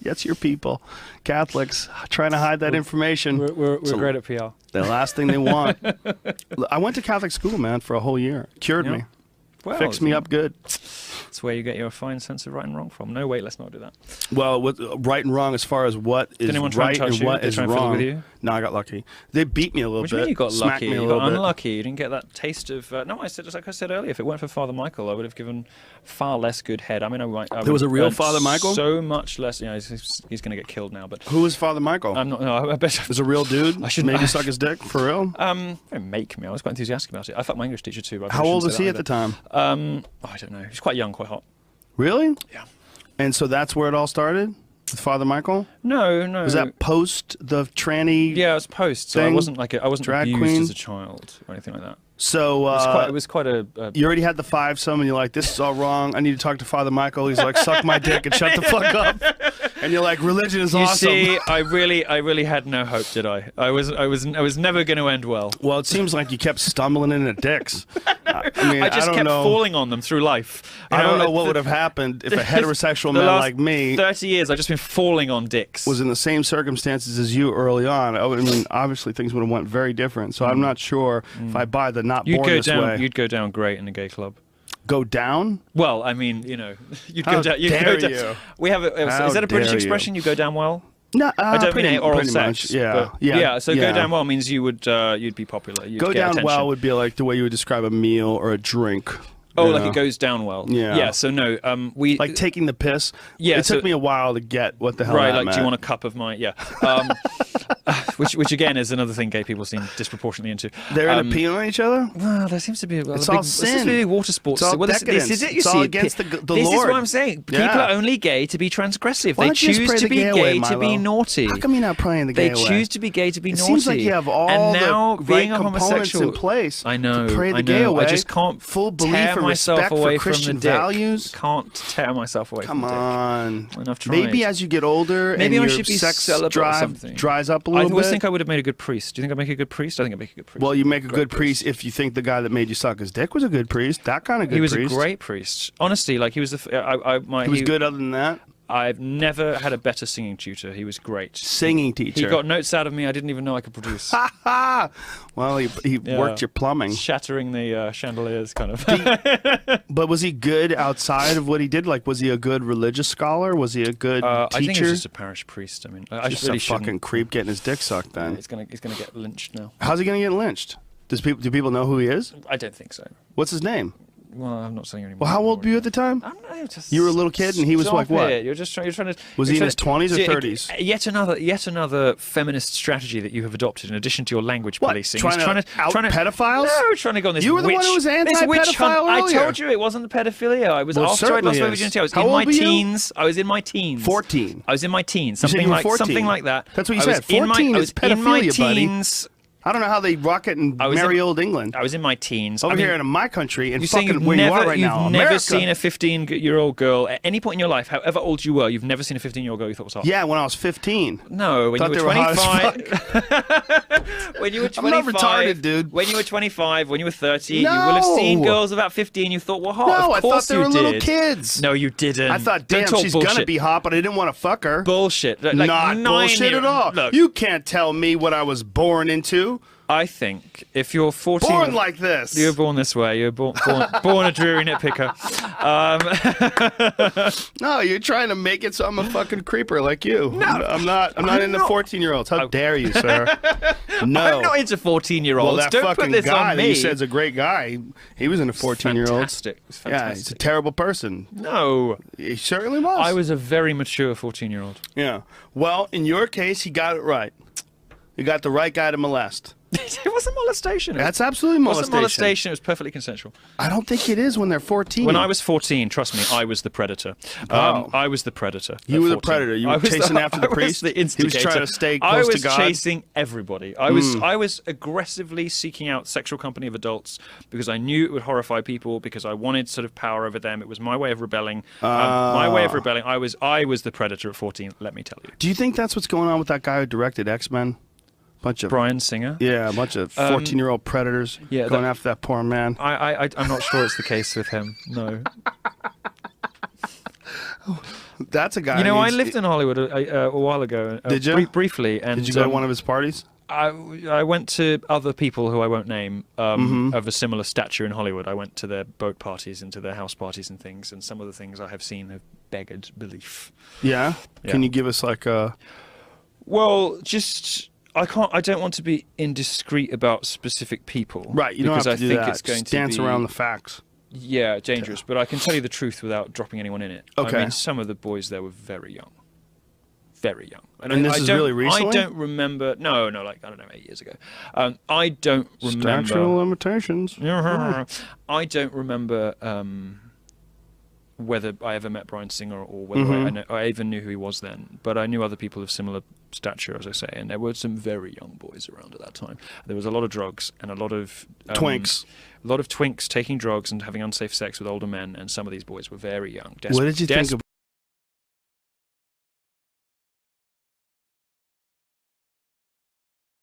That's your people. Catholics trying to hide that information. We're great at PR. The last thing they want. I went to Catholic school, man, for a whole year. Cured me. Well, fixed me up good. That's where you get your fine sense of right and wrong from. No, wait, let's not do that. Well, right and wrong as far as what is right and what is wrong. With you? No, I got lucky. They beat me a little bit. What do you mean you got lucky? Me a you little got bit. unlucky. You didn't get that taste of... no, I said, just like I said earlier, if it weren't for Father Michael, I would have given far less good head. I mean, there was a real Father Michael? So much less. You know, he's going to get killed now. But who was Father Michael? I'm not... No, I bet... It was a real dude? I should maybe suck his dick? For real? Don't make me. I was quite enthusiastic about it. I fucked my English teacher too. How old was he at the time? I don't know. He was quite young, quite hot. Really? Yeah. And so that's where it all started? With Father Michael? No, no. Was that post the tranny? Yeah, it was post. So I wasn't like I wasn't drag abused queen? as a child or anything like that. So it was quite a you already had the fivesome, and you're like, this is all wrong. I need to talk to Father Michael. He's like, suck my dick and shut the fuck up. And you're like, religion is awesome. You see, I really had no hope, did I? I was never going to end well. Well, it seems like you kept stumbling into dicks. I mean, I just kept falling on them through life. I don't know what would have happened if a heterosexual man like me, 30 years, I've just been falling on dicks, was in the same circumstances as you early on. I mean, obviously things would have went very different. So I'm not sure if I buy the not born this way. You'd go down great in a gay club. Go down? Well, I mean, you know, you'd How go down. You'd dare go down. you? We have is that a British expression? You go down well. No, I don't mean oral sex. Much, yeah, yeah. So go down well means you would you'd be popular. You'd go get down attention. well would be like the way you would describe a meal or a drink. Oh, like it goes down well. Yeah. Yeah. So no, we like taking the piss. Yeah. It took me a while to get what the hell. Right. That Like, meant. do you want a cup of my? Yeah. Which again is another thing gay people seem disproportionately into. They're into peeing on each other. Well, there seems to be it's all sin. There seems to be water sports. It's all well, this is it. You it's see, all against the this Lord. Is what I'm saying. People are only gay to be transgressive. Why they don't you just choose pray to the be gay away, gay to be Milo? naughty. How come you're not praying the gay away? They choose to be gay to be naughty. Seems like you have all and now the being right a homosexual in place. I know. To pray the gay away. I just can't full belief tear and myself respect away for Christian from the dick. values. Can't tear myself away from the dick. Come on. Enough tried. Maybe as you get older Maybe and I your should be sex celibate or drive something. dries up a I little bit. always think I would have made a good priest. Do you think I'd make a good priest? I think I'd make a good priest. Well, you make a good priest if you think the guy that made you suck his dick was a good priest. That kind of good priest. He was a great priest. Honestly, like he was the. He was good other than that? I've never had a better singing tutor. He was great. Singing teacher. He got notes out of me I didn't even know I could produce. Well, he worked your plumbing. Shattering the chandeliers, kind of. But was he good outside of what he did? Like, was he a good religious scholar? Was he a good teacher? I think he was just a parish priest. I mean, I just really a fucking creep getting his dick sucked then. Yeah, he's gonna get lynched now. How's he gonna get lynched? Do people know who he is? I don't think so. What's his name? Well, I'm not saying anymore. Well, how old were you at the time? I'm not, just you were a little kid, and he was like what? You're trying to. Was he in his 20s or 30s? Yet another feminist strategy that you have adopted in addition to your language policing. Trying to out pedophiles? No, trying to go on this. You were the one who was anti-pedophile earlier. I told you it wasn't the pedophilia. I was after I lost my virginity. I was in my teens. I was in my teens. 14. I was in my teens. Something like that. That's what you said. 14 is pedophilia, buddy. I don't know how they rock it in merry old England. I was in my teens. Over here in my country, and fucking where you are right now, You've never seen a 15-year-old girl at any point in your life, however old you were, you've never seen a 15-year-old girl you thought was hot. Yeah, when I was 15. No, when you were 25. When you were 25. I'm not retarded, dude. When you were 25, when you were 30, no. you will have seen girls about 15 you thought were hot. No, of course I thought they were you little did. kids. No, you didn't. I thought, damn, she's going to be hot, but I didn't want to fuck her. Bullshit. Like not bullshit at all. Look, you can't tell me what I was born into. I think if you're 14... Born like this. You were born this way. You were born a dreary nitpicker. No, you're trying to make it so I'm a fucking creeper like you. No, I'm not into 14-year-olds. How dare you, sir? No. I'm not into 14-year-olds. Well, that Don't fucking put this guy on that me. you said's a great guy. He was into 14-year-olds. Fantastic. It was fantastic. Yeah, he's a terrible person. No. He certainly was. I was a very mature 14-year-old. Yeah. Well, in your case, he got it right. You got the right guy to molest. It wasn't molestation. That's absolutely molestation. It wasn't molestation. It was perfectly consensual. I don't think it is when they're 14. When I was 14, trust me, I was the predator. I was the predator. You were the predator. You were chasing after the priest? The instigator. He was trying to stay close to God? I was chasing everybody. I was aggressively seeking out sexual company of adults because I knew it would horrify people, because I wanted sort of power over them. It was my way of rebelling. My way of rebelling. I was the predator at 14, let me tell you. Do you think that's what's going on with that guy who directed X-Men? Bunch of Brian Singer. Yeah, a bunch of 14-year-old predators going after that poor man. I'm not sure it's the case with him. No. That's a guy. You know, who I needs- lived in Hollywood a while ago. Did you? Briefly. And, Did you go to one of his parties? I went to other people who I won't name of a similar stature in Hollywood. I went to their boat parties and to their house parties and things, and some of the things I have seen have beggared belief. Yeah? Yeah. Can you give us like a... Well, just I don't want to be indiscreet about specific people. Right, you don't have to do that. It's going Just dance to be, around the facts. Yeah, dangerous. But I can tell you the truth without dropping anyone in it. Okay. I mean, some of the boys there were very young. Very young. And this is really recently? I don't remember. No, like, I don't know, 8 years ago. I don't remember. Statute of limitations. I don't remember whether I ever met Bryan Singer or whether I even knew who he was then. But I knew other people of similar stature, as I say, and there were some very young boys around at that time. There was a lot of drugs and a lot of Twinks. A lot of twinks taking drugs and having unsafe sex with older men, and some of these boys were very young. What did you think of